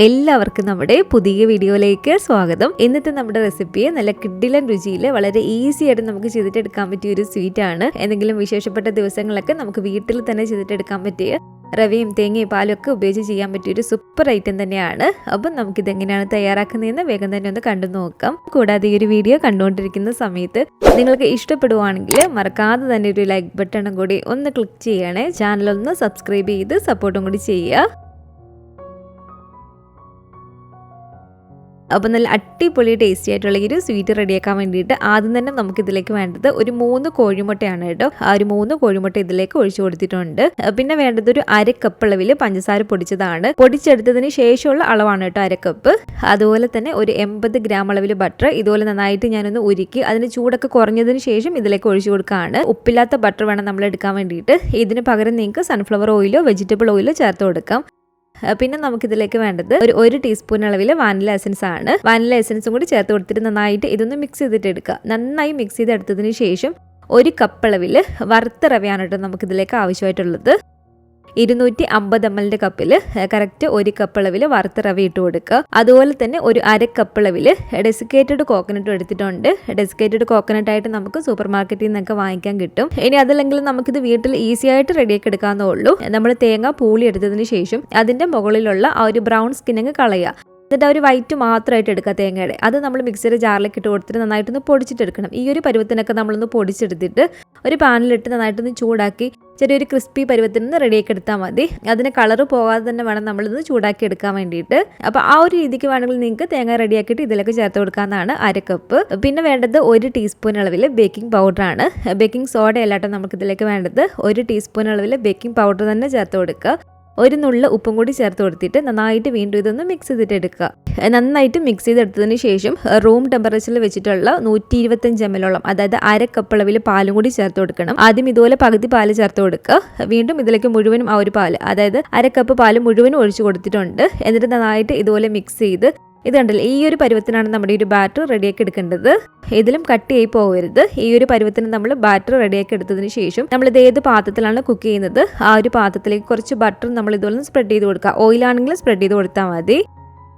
എല്ലാവർക്കും നമ്മുടെ പുതിയ വീഡിയോയിലേക്ക് സ്വാഗതം. ഇന്നത്തെ നമ്മുടെ റെസിപ്പി നല്ല കിഡിലൻ രുചിയിൽ വളരെ ഈസി ആയിട്ട് നമുക്ക് ചെയ്തിട്ടെടുക്കാൻ പറ്റിയ ഒരു സ്വീറ്റ് ആണ്. എന്തെങ്കിലും വിശേഷപ്പെട്ട ദിവസങ്ങളൊക്കെ നമുക്ക് വീട്ടിൽ തന്നെ ചെയ്തിട്ടെടുക്കാൻ പറ്റിയ റവയും തേങ്ങയും പാലും ഒക്കെ ഉപയോഗിച്ച് ചെയ്യാൻ പറ്റിയ ഒരു സൂപ്പർ ഐറ്റം തന്നെയാണ്. അപ്പം നമുക്കിത് എങ്ങനെയാണ് തയ്യാറാക്കുന്നതെന്ന് വേഗം തന്നെ ഒന്ന് കണ്ടു നോക്കാം. കൂടാതെ ഈ ഒരു വീഡിയോ കണ്ടുകൊണ്ടിരിക്കുന്ന സമയത്ത് നിങ്ങൾക്ക് ഇഷ്ടപ്പെടുവാണെങ്കിൽ മറക്കാതെ തന്നെ ഒരു ലൈക്ക് ബട്ടണും കൂടി ഒന്ന് ക്ലിക്ക് ചെയ്യണേ. ചാനലൊന്ന് സബ്സ്ക്രൈബ് ചെയ്ത് സപ്പോർട്ടും കൂടി ചെയ്യുക. അപ്പോൾ നല്ല അടിപൊളി ടേസ്റ്റി ആയിട്ടുള്ള ഒരു സ്വീറ്റ് റെഡിയാക്കാൻ വേണ്ടിയിട്ട് ആദ്യം തന്നെ നമുക്കിതിലേക്ക് വേണ്ടത് ഒരു 3 കോഴിമുട്ടയാണ് കേട്ടോ. ആ ഒരു 3 കോഴിമുട്ട ഇതിലേക്ക് ഒഴിച്ചു കൊടുത്തിട്ടുണ്ട്. പിന്നെ വേണ്ടത് ഒരു 1/2 കപ്പ് അളവിൽ പഞ്ചസാര പൊടിച്ചതാണ്. പൊടിച്ചെടുത്തതിന് ശേഷമുള്ള അളവാണ് കേട്ടോ 1/2 കപ്പ്. അതുപോലെ തന്നെ ഒരു 80 ഗ്രാം അളവിൽ ബട്ടർ ഇതുപോലെ നന്നായിട്ട് ഞാനൊന്ന് ഉരുക്കി അതിന് ചൂടൊക്കെ കുറഞ്ഞതിന് ശേഷം ഇതിലേക്ക് ഒഴിച്ചു കൊടുക്കുകയാണ്. ഉപ്പില്ലാത്ത ബട്ടർ വേണം നമ്മൾ എടുക്കാൻ വേണ്ടിയിട്ട്. ഇതിന് പകരം നിങ്ങൾക്ക് സൺഫ്ലവർ ഓയിലോ വെജിറ്റബിൾ ഓയിലോ ചേർത്ത് കൊടുക്കാം. പിന്നെ നമുക്കിതിലേക്ക് വേണ്ടത് ഒരു ടീസ്പൂൺ അളവിൽ വാനില എസൻസ് ആണ്. വാനില എസൻസും കൂടി ചേർത്ത് കൊടുത്തിട്ട് നന്നായിട്ട് ഇതൊന്ന് മിക്സ് ചെയ്തിട്ട് എടുക്കുക. നന്നായി മിക്സ് ചെയ്തെടുത്തതിന് ശേഷം 1 കപ്പ് അളവിൽ വറുത്ത റവയാണ് കേട്ടോ നമുക്കിതിലേക്ക് ആവശ്യമായിട്ടുള്ളത്. 250 ml കപ്പിൽ കറക്റ്റ് 1 കപ്പ് അളവിൽ വറുത്ത റവ ഇട്ട് കൊടുക്കുക. അതുപോലെ തന്നെ ഒരു 1/2 കപ്പ് അളവിൽ ഡെസിക്കേറ്റഡ് കോക്കനട്ട് എടുത്തിട്ടുണ്ട്. ഡെസിക്കേറ്റഡ് കോക്കനട്ട് ആയിട്ട് നമുക്ക് സൂപ്പർ മാർക്കറ്റിൽ നിന്നൊക്കെ വാങ്ങിക്കാൻ കിട്ടും. ഇനി അതല്ലെങ്കിൽ നമുക്കിത് വീട്ടിൽ ഈസി ആയിട്ട് റെഡിയാക്കി എടുക്കാവുന്നേ ഉള്ളൂ. നമ്മൾ തേങ്ങ പൂളി എടുത്തതിന് ശേഷം അതിന്റെ മുകളിലുള്ള ആ ഒരു ബ്രൗൺ സ്കിന്നങ്ങ് കളയുക. എന്നിട്ട് ഒരു വൈറ്റ് മാത്രമായിട്ട് എടുക്കുക തേങ്ങയുടെ. അത് നമ്മൾ മിക്സിയുടെ ജാറിലേക്ക് ഇട്ട് കൊടുത്തിട്ട് നന്നായിട്ടൊന്ന് പൊടിച്ചിട്ടെടുക്കണം. ഈ ഒരു പരുവത്തിനൊക്കെ നമ്മളൊന്ന് പൊടിച്ചെടുത്തിട്ട് ഒരു പാനിലിട്ട് നന്നായിട്ടൊന്ന് ചൂടാക്കി ചെറിയൊരു ക്രിസ്പി പരുവത്തിന് റെഡിയാക്കി എടുത്താൽ മതി. അതിന് കളറ് പോകാതെ തന്നെ വേണം നമ്മളിന്ന് ചൂടാക്കി എടുക്കാൻ വേണ്ടിയിട്ട്. അപ്പോൾ ആ ഒരു രീതിക്ക് വേണമെങ്കിൽ നിങ്ങൾക്ക് തേങ്ങ റെഡിയാക്കിയിട്ട് ഇതിലേക്ക് ചേർത്ത് കൊടുക്കാവുന്നതാണ് 1/2 കപ്പ്. പിന്നെ വേണ്ടത് 1 ടീസ്പൂൺ അളവിൽ ബേക്കിംഗ് പൗഡറാണ്. ബേക്കിംഗ് സോഡ അല്ലാട്ടോ നമുക്ക് ഇതിലേക്ക് വേണ്ടത്. 1 ടീസ്പൂൺ അളവിൽ ബേക്കിംഗ് പൗഡർ തന്നെ ചേർത്ത് കൊടുക്കുക. ഒരു നുള്ള ഉപ്പും കൂടി ചേർത്ത് കൊടുത്തിട്ട് നന്നായിട്ട് വീണ്ടും ഇതൊന്ന് മിക്സ് ചെയ്തിട്ട് എടുക്കുക. നന്നായിട്ട് മിക്സ് ചെയ്തെടുത്തതിന് ശേഷം റൂം ടെമ്പറേച്ചറിൽ വെച്ചിട്ടുള്ള 125 ml അതായത് 1/2 കപ്പ് അളവിൽ പാലും കൂടി ചേർത്ത് കൊടുക്കണം. ആദ്യം ഇതുപോലെ പകുതി പാല് ചേർത്ത് കൊടുക്കുക. വീണ്ടും ഇതിലേക്ക് മുഴുവനും ആ ഒരു പാല് അതായത് 1/2 കപ്പ് പാല് മുഴുവനും ഒഴിച്ചു കൊടുത്തിട്ടുണ്ട്. എന്നിട്ട് നന്നായിട്ട് ഇതുപോലെ മിക്സ് ചെയ്ത് ഇത് കണ്ടില്ല, ഈ ഒരു പരുവത്തിനാണ് നമ്മുടെ ഒരു ബാറ്റർ റെഡിയാക്കി എടുക്കേണ്ടത്. ഇതിലും കട്ടിയായി പോകരുത്. ഈ ഒരു പരുവത്തിന് നമ്മൾ ബാറ്റർ റെഡിയാക്കി എടുത്തതിന് ശേഷം നമ്മളിത് ഏത് പാത്രത്തിലാണ് കുക്ക് ചെയ്യുന്നത് ആ ഒരു പാത്രത്തിലേക്ക് കുറച്ച് ബട്ടർ നമ്മൾ ഇതുപോലെ സ്പ്രെഡ് ചെയ്ത് കൊടുക്കുക. ഓയിലാണെങ്കിലും സ്പ്രെഡ് ചെയ്ത് കൊടുത്താൽ മതി.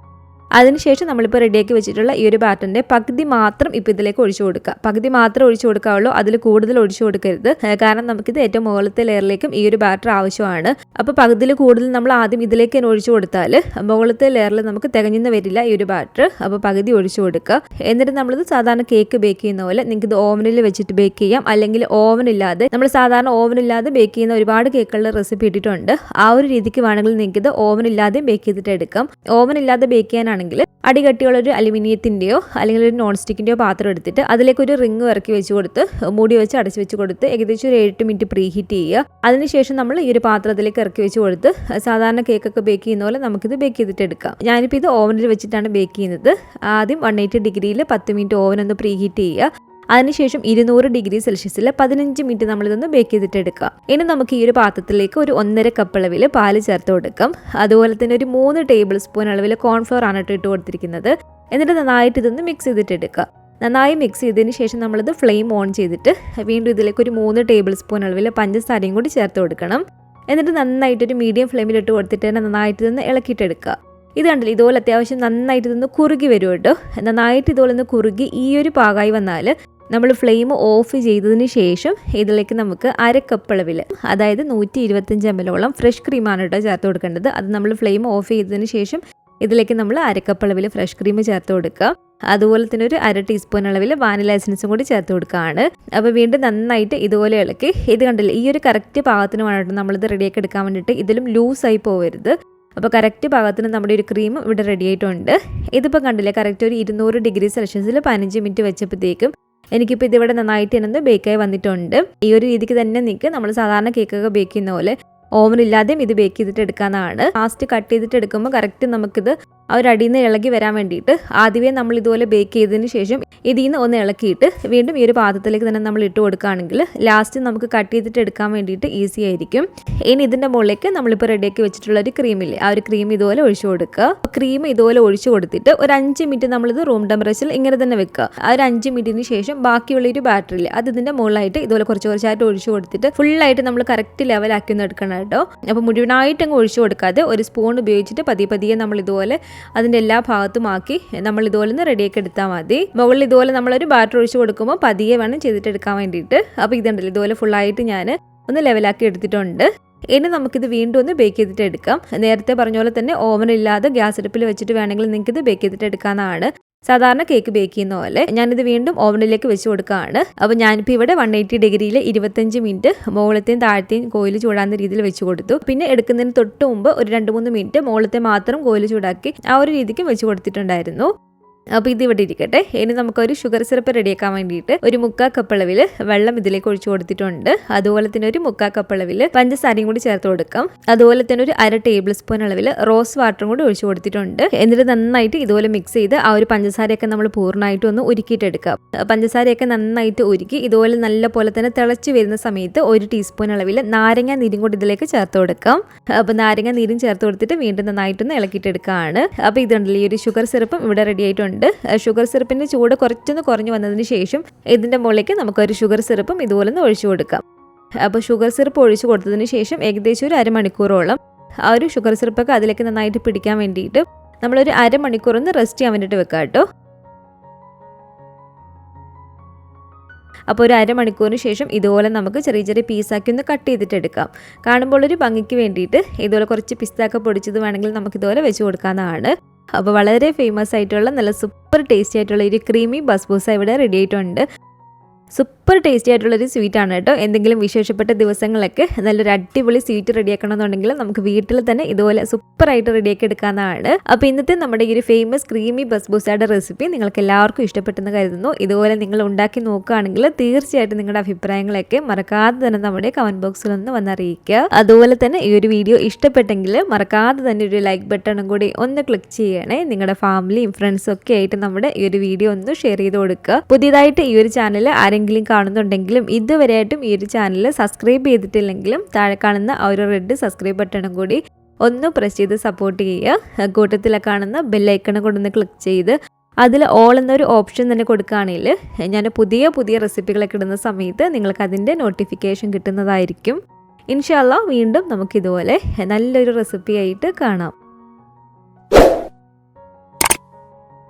അതിനുശേഷം നമ്മളിപ്പോൾ റെഡിയാക്കി വെച്ചിട്ടുള്ള ഈ ഒരു ബാറ്ററിൻ്റെ പകുതി മാത്രം ഇപ്പോൾ ഇതിലേക്ക് ഒഴിച്ചു കൊടുക്കുക. പകുതി മാത്രം ഒഴിച്ചു കൊടുക്കാവുള്ളൂ, അതിൽ കൂടുതൽ ഒഴിച്ചു കൊടുക്കരുത്. കാരണം നമുക്കിത് ഏറ്റവും മുകളിലത്തെ ലെയറിലേക്കും ഈ ഒരു ബാറ്റർ ആവശ്യമാണ്. അപ്പോൾ പകുതിയിൽ കൂടുതൽ നമ്മൾ ആദ്യം ഇതിലേക്ക് തന്നെ ഒഴിച്ചു കൊടുത്താൽ മുകളിലത്തെ ലെയറിൽ നമുക്ക് തികഞ്ഞെന്ന് വരില്ല ഈ ഒരു ബാറ്റർ. അപ്പോൾ പകുതി ഒഴിച്ചു കൊടുക്കുക. എന്നിട്ട് നമ്മളിത് സാധാരണ കേക്ക് ബേക്ക് ചെയ്യുന്ന പോലെ നിങ്ങൾക്ക് ഇത് ഓവനിൽ വെച്ചിട്ട് ബേക്ക് ചെയ്യാം. അല്ലെങ്കിൽ ഓവൻ ഇല്ലാതെ നമ്മൾ സാധാരണ ഓവൻ ഇല്ലാതെ ബേക്ക് ചെയ്യുന്ന ഒരുപാട് കേക്കുകളുടെ റെസിപ്പി ഇട്ടിട്ടുണ്ട്. ആ ഒരു രീതിക്ക് വേണമെങ്കിൽ നിങ്ങൾക്ക് ഇത് ഓവൻ ഇല്ലാതെ ബേക്ക് ചെയ്തിട്ട് എടുക്കാം. ഓവൻ ഇല്ലാതെ ബേക്ക് ചെയ്യാനാണെങ്കിൽ അടികട്ടിയുള്ള ഒരു അലുമിനിയത്തിൻ്റെയോ അല്ലെങ്കിൽ ഒരു നോൺ സ്റ്റിക്കിൻ്റെയോ പാത്രം എടുത്തിട്ട് അതിലേക്ക് ഒരു റിങ് ഇറക്കി വെച്ച് കൊടുത്ത് മൂടി വെച്ച് അടച്ചു വെച്ച് കൊടുത്ത് ഏകദേശം ഒരു 8 മിനിറ്റ് പ്രീ ഹീറ്റ് ചെയ്യുക. അതിനുശേഷം നമ്മൾ ഈ ഒരു പാത്രത്തിലേക്ക് ഇറക്കി വെച്ച് കൊടുത്ത് സാധാരണ കേക്കൊക്കെ ബേക്ക് ചെയ്യുന്ന പോലെ നമുക്കിത് ബേക്ക് ചെയ്തിട്ട് എടുക്കാം. ഞാനിപ്പോൾ ഇത് ഓവനിൽ വെച്ചിട്ടാണ് ബേക്ക് ചെയ്യുന്നത്. ആദ്യം 180 ഡിഗ്രിയിൽ 10 മിനിറ്റ് ഓവൻ ഒന്ന് പ്രീ ഹീറ്റ് ചെയ്യുക. അതിനുശേഷം 200 ഡിഗ്രി സെൽഷ്യസിൽ 15 മിനിറ്റ് നമ്മളിതൊന്ന് ബേക്ക് ചെയ്തിട്ട് എടുക്കാം. ഇനി നമുക്ക് ഈ ഒരു പാത്രത്തിലേക്ക് ഒരു 1.5 കപ്പ് അളവിൽ പാല് ചേർത്ത് കൊടുക്കാം. അതുപോലെ തന്നെ ഒരു 3 ടേബിൾ സ്പൂൺ അളവിൽ കോൺഫ്ലോർ ആണ് ഇട്ട് കൊടുത്തിരിക്കുന്നത്. എന്നിട്ട് നന്നായിട്ട് ഇതൊന്ന് മിക്സ് ചെയ്തിട്ട് എടുക്കുക. നന്നായി മിക്സ് ചെയ്തതിന് ശേഷം നമ്മളിത് ഫ്ലെയിം ഓൺ ചെയ്തിട്ട് വീണ്ടും ഇതിലേക്ക് ഒരു 3 ടേബിൾ സ്പൂൺ അളവിൽ പഞ്ചസാരയും കൂടി ചേർത്ത് കൊടുക്കണം. എന്നിട്ട് നന്നായിട്ടൊരു മീഡിയം ഫ്ലെയിമിൽ ഇട്ട് കൊടുത്തിട്ട് തന്നെ നന്നായിട്ട് ഇതൊന്ന് ഇളക്കിയിട്ടെടുക്കുക. ഇത് കണ്ടില്ല, ഇതുപോലെ അത്യാവശ്യം നന്നായിട്ട് ഇതൊന്ന് കുറുകി വരും കേട്ടോ. നന്നായിട്ട് ഇതുപോലെ ഒന്ന് കുറുകി ഈ ഒരു പാകമായി വന്നാൽ നമ്മൾ ഫ്ലെയിം ഓഫ് ചെയ്തതിന് ശേഷം ഇതിലേക്ക് നമുക്ക് 1/2 കപ്പ് അളവിൽ അതായത് 125 ml ഫ്രഷ് ക്രീമാണ് കേട്ടോ ചേർത്ത് കൊടുക്കേണ്ടത്. അത് നമ്മൾ ഫ്ലെയിം ഓഫ് ചെയ്തതിന് ശേഷം ഇതിലേക്ക് നമ്മൾ 1/2 കപ്പ് അളവിൽ ഫ്രഷ് ക്രീം ചേർത്ത് കൊടുക്കുക. അതുപോലെ തന്നെ ഒരു 1/2 ടീസ്പൂൺ അളവിൽ വാനില എസൻസും കൂടി ചേർത്ത് കൊടുക്കുകയാണ്. അപ്പോൾ വീണ്ടും നന്നായിട്ട് ഇതുപോലെ ഇളക്കി ഇത് കണ്ടില്ല, ഈ ഒരു കറക്റ്റ് പാകത്തിന് വേണ്ടിയിട്ട് നമ്മളിത് റെഡിയാക്കി എടുക്കാൻ വേണ്ടിയിട്ട് ഇതിലും ലൂസായി പോകരുത്. അപ്പോൾ കറക്റ്റ് പാകത്തിന് നമ്മുടെ ഒരു ക്രീം ഇവിടെ റെഡി ആയിട്ടുണ്ട്. ഇതിപ്പോൾ കണ്ടില്ലേ, കറക്റ്റ് ഒരു 200 ഡിഗ്രി സെൽഷ്യസിൽ 15 മിനിറ്റ് വെച്ചപ്പോഴത്തേക്കും എനിക്കിപ്പോൾ ഇതിവിടെ നന്നായിട്ട് തന്നെ ബേക്കായി വന്നിട്ടുണ്ട്. ഈ ഒരു രീതിക്ക് തന്നെ നിങ്ങൾക്ക് നമ്മൾ സാധാരണ കേക്കൊക്കെ ബേക്ക് ചെയ്യുന്ന പോലെ ഓവൻ ഇല്ലാതെയും ഇത് ബേക്ക് ചെയ്തിട്ട് എടുക്കാവുന്നതാണ്. ലാസ്റ്റ് കട്ട് ചെയ്തിട്ട് എടുക്കുമ്പോൾ കറക്റ്റ് നമുക്കിത് ആ ഒരു അടിയിൽ നിന്ന് ഇളകി വരാൻ വേണ്ടിയിട്ട് ആദ്യമേ നമ്മൾ ഇതുപോലെ ബേക്ക് ചെയ്തതിന് ശേഷം ഇതിൽ നിന്ന് ഒന്ന് ഇളക്കിയിട്ട് വീണ്ടും ഈ ഒരു പാത്രത്തിലേക്ക് തന്നെ നമ്മൾ ഇട്ട് കൊടുക്കുകയാണെങ്കിൽ ലാസ്റ്റ് നമുക്ക് കട്ട് ചെയ്തിട്ട് എടുക്കാൻ വേണ്ടിയിട്ട് ഈസി ആയിരിക്കും. ഇനി ഇതിൻ്റെ മുകളിലേക്ക് നമ്മളിപ്പോൾ റെഡിയാക്കി വെച്ചിട്ടുള്ള ഒരു ക്രീമില്ലേ, ആ ഒരു ക്രീം ഇതുപോലെ ഒഴിച്ചു കൊടുക്കുക. ക്രീം ഇതുപോലെ ഒഴിച്ചു കൊടുത്തിട്ട് ഒരു 5 മിനിറ്റ് നമ്മളിത് റൂം ടെമ്പറേച്ചറിൽ ഇങ്ങനെ തന്നെ വെക്കുക. ആ ഒരു 5 മിനിറ്റിന് ശേഷം ബാക്കിയുള്ള ഒരു ബാറ്ററിയിൽ അത് ഇതിൻ്റെ മുകളിലായിട്ട് ഇതുപോലെ കുറച്ചായിട്ട് ഒഴിച്ചു കൊടുത്തിട്ട് ഫുള്ളായിട്ട് നമ്മൾ കറക്റ്റ് ലെവലാക്കി ഒന്ന് എടുക്കണം കേട്ടോ. അപ്പോൾ മുഴുവനായിട്ട് അങ്ങ് ഒഴിച്ചു കൊടുക്കാതെ ഒരു സ്പൂൺ ഉപയോഗിച്ചിട്ട് പതിയെ നമ്മൾ ഇതുപോലെ അതിൻ്റെ എല്ലാ ഭാഗത്തുമാക്കി നമ്മൾ ഇതുപോലെ ഒന്ന് റെഡിയാക്കി എടുത്താൽ മതി. മുകളിൽ ഇതുപോലെ നമ്മളൊരു ബാറ്റർ ഒഴിച്ചു കൊടുക്കുമ്പോൾ പതിയെ വേണം ചെയ്തിട്ട് എടുക്കാൻ വേണ്ടിയിട്ട്. അപ്പോൾ ഇതുണ്ടല്ലോ ഇതുപോലെ ഫുള്ളായിട്ട് ഞാൻ ഒന്ന് ലെവലാക്കി എടുത്തിട്ടുണ്ട്. ഇനി നമുക്കിത് വീണ്ടും ഒന്ന് ബേക്ക് ചെയ്തിട്ട് എടുക്കാം. നേരത്തെ പറഞ്ഞ പോലെ തന്നെ ഓവൻ ഇല്ലാതെ ഗ്യാസ് അടുപ്പിൽ വെച്ചിട്ട് വേണമെങ്കിൽ നിങ്ങൾക്ക് ഇത് ബേക്ക് ചെയ്തിട്ട് എടുക്കാവുന്നതാണ്. സാധാരണ കേക്ക് ബേക്ക് ചെയ്യുന്ന പോലെ ഞാനിത് വീണ്ടും ഓവനിലേക്ക് വെച്ച് കൊടുക്കുകയാണ്. അപ്പോൾ ഞാനിപ്പോൾ ഇവിടെ 180 ഡിഗ്രിയിൽ 25 മിനിറ്റ് മുകളിലത്തെയും താഴത്തെയും കോയിൽ ചൂടാകുന്ന രീതിയിൽ വെച്ച് കൊടുത്തു. പിന്നെ എടുക്കുന്നതിന് തൊട്ട് മുമ്പ് ഒരു 2-3 മിനിറ്റ് മുകളിലത്തെ മാത്രം കോയിൽ ചൂടാക്കി ആ ഒരു രീതിക്ക് വെച്ച് കൊടുത്തിട്ടുണ്ടായിരുന്നു. അപ്പോൾ ഇത് ഇവിടെ ഇരിക്കട്ടെ. ഇനി നമുക്കൊരു ഷുഗർ സിറപ്പ് റെഡിയാക്കാൻ വേണ്ടിയിട്ട് ഒരു 3/4 കപ്പ് അളവിൽ വെള്ളം ഇതിലേക്ക് ഒഴിച്ചു കൊടുത്തിട്ടുണ്ട്. അതുപോലെ തന്നെ ഒരു 3/4 കപ്പ് അളവിൽ പഞ്ചസാരയും കൂടി ചേർത്ത് കൊടുക്കാം. അതുപോലെ തന്നെ ഒരു 1/2 ടേബിൾ സ്പൂൺ അളവിൽ റോസ് വാട്ടറും കൂടി ഒഴിച്ചു കൊടുത്തിട്ടുണ്ട്. എന്നിട്ട് നന്നായിട്ട് ഇതുപോലെ മിക്സ് ചെയ്ത് ആ ഒരു പഞ്ചസാരയൊക്കെ നമ്മൾ പൂർണ്ണമായിട്ട് ഒന്ന് ഉരുക്കിയിട്ടെടുക്കാം. പഞ്ചസാരയൊക്കെ നന്നായിട്ട് ഉരുക്കി ഇതുപോലെ നല്ല പോലെ തന്നെ തിളച്ച് വരുന്ന സമയത്ത് 1 ടീസ്പൂൺ അളവിൽ നാരങ്ങ നീരും കൂടി ഇതിലേക്ക് ചേർത്ത് കൊടുക്കാം. അപ്പോൾ നാരങ്ങ നീരും ചേർത്ത് കൊടുത്തിട്ട് വീണ്ടും നന്നായിട്ടൊന്ന് ഇളക്കിയിട്ടെടുക്കുകയാണ്. അപ്പോൾ ഇതുണ്ടല്ലോ ഈ ഒരു ഷുഗർ സിറപ്പും ഇവിടെ റെഡി ആയിട്ടുണ്ട്. ഷുഗർ സിറപ്പിന്റെ ചൂട് കുറച്ചൊന്ന് കുറഞ്ഞു വന്നതിന് ശേഷം ഇതിന്റെ മുകളിലേക്ക് നമുക്കൊരു ഷുഗർ സിറപ്പും ഇതുപോലെ ഒന്ന് ഒഴിച്ചു കൊടുക്കാം. അപ്പോൾ ഷുഗർ സിറപ്പ് ഒഴിച്ചു കൊടുത്തതിന് ശേഷം ഏകദേശം ഒരു അരമണിക്കൂറോളം ആ ഒരു ഷുഗർ സിറപ്പൊക്കെ അതിലേക്ക് നന്നായിട്ട് പിടിക്കാൻ വേണ്ടിയിട്ട് നമ്മളൊരു അരമണിക്കൂർ ഒന്ന് റെസ്റ്റ് ചെയ്യാൻ വേണ്ടിയിട്ട് വെക്കാം കേട്ടോ. അപ്പോൾ ഒരു അരമണിക്കൂറിന് ശേഷം ഇതുപോലെ നമുക്ക് ചെറിയ പീസാക്കി ഒന്ന് കട്ട് ചെയ്തിട്ട് എടുക്കാം. കാണുമ്പോൾ ഒരു ഭംഗിക്ക് വേണ്ടിയിട്ട് ഇതുപോലെ കുറച്ച് പിസ്താക്ക പൊടിച്ചത് വേണമെങ്കിൽ നമുക്ക് ഇതുപോലെ വെച്ച് കൊടുക്കാവുന്നതാണ്. അപ്പോൾ വളരെ ഫേമസ് ആയിട്ടുള്ള നല്ല സൂപ്പർ ടേസ്റ്റി ആയിട്ടുള്ള ഒരു ക്രീമി ബസ്ബൂസ ഇവിടെ റെഡി ആയിട്ടുണ്ട്. സൂപ്പർ ടേസ്റ്റി ആയിട്ടുള്ളൊരു സ്വീറ്റാണ് കേട്ടോ. എന്തെങ്കിലും വിശേഷപ്പെട്ട ദിവസങ്ങളൊക്കെ നല്ലൊരു അടിപൊളി സ്വീറ്റ് റെഡിയാക്കണമെന്നുണ്ടെങ്കിൽ നമുക്ക് വീട്ടിൽ തന്നെ ഇതുപോലെ സൂപ്പറായിട്ട് റെഡിയാക്കി എടുക്കാവുന്നതാണ്. അപ്പോൾ ഇന്നത്തെ നമ്മുടെ ഈ ഒരു ഫേമസ് ക്രീമി ബസ്ബൂസയുടെ റെസിപ്പി നിങ്ങൾക്ക് എല്ലാവർക്കും ഇഷ്ടപ്പെട്ടെന്ന് കരുതുന്നു. ഇതുപോലെ നിങ്ങൾ ഉണ്ടാക്കി നോക്കുകയാണെങ്കിൽ തീർച്ചയായിട്ടും നിങ്ങളുടെ അഭിപ്രായങ്ങളൊക്കെ മറക്കാതെ തന്നെ നമ്മുടെ കമൻറ്റ് ബോക്സിൽ ഒന്ന് വന്നറിയിക്കുക. അതുപോലെ തന്നെ ഈ ഒരു വീഡിയോ ഇഷ്ടപ്പെട്ടെങ്കിൽ മറക്കാതെ തന്നെ ഒരു ലൈക്ക് ബട്ടണും കൂടി ഒന്ന് ക്ലിക്ക് ചെയ്യണേ. നിങ്ങളുടെ ഫാമിലിയും ഫ്രണ്ട്സും ഒക്കെ ആയിട്ട് നമ്മുടെ ഈ ഒരു വീഡിയോ ഒന്ന് ഷെയർ ചെയ്ത് കൊടുക്കുക. പുതിയതായിട്ട് ഈ ഒരു ചാനൽ ആരെങ്കിലും കാണുന്നുണ്ടെങ്കിലും ഇതുവരെയായിട്ടും ഈ ഒരു ചാനൽ സബ്സ്ക്രൈബ് ചെയ്തിട്ടില്ലെങ്കിലും താഴെ കാണുന്ന ആ ഒരു റെഡ് സബ്സ്ക്രൈബ് ബട്ടണും കൂടി ഒന്ന് പ്രസ് ചെയ്ത് സപ്പോർട്ട് ചെയ്യുക. കൂട്ടത്തിൽ കാണുന്ന ബെല്ലൈക്കണും കൊണ്ടൊന്ന് ക്ലിക്ക് ചെയ്ത് അതിൽ ഓൾ എന്നൊരു ഓപ്ഷൻ തന്നെ കൊടുക്കുകയാണെങ്കിൽ ഞാൻ പുതിയ റെസിപ്പികളൊക്കെ ഇടുന്ന സമയത്ത് നിങ്ങൾക്ക് അതിൻ്റെ നോട്ടിഫിക്കേഷൻ കിട്ടുന്നതായിരിക്കും. ഇൻഷാ അല്ലാഹ് വീണ്ടും നമുക്കിതുപോലെ നല്ലൊരു റെസിപ്പി ആയിട്ട് കാണാം.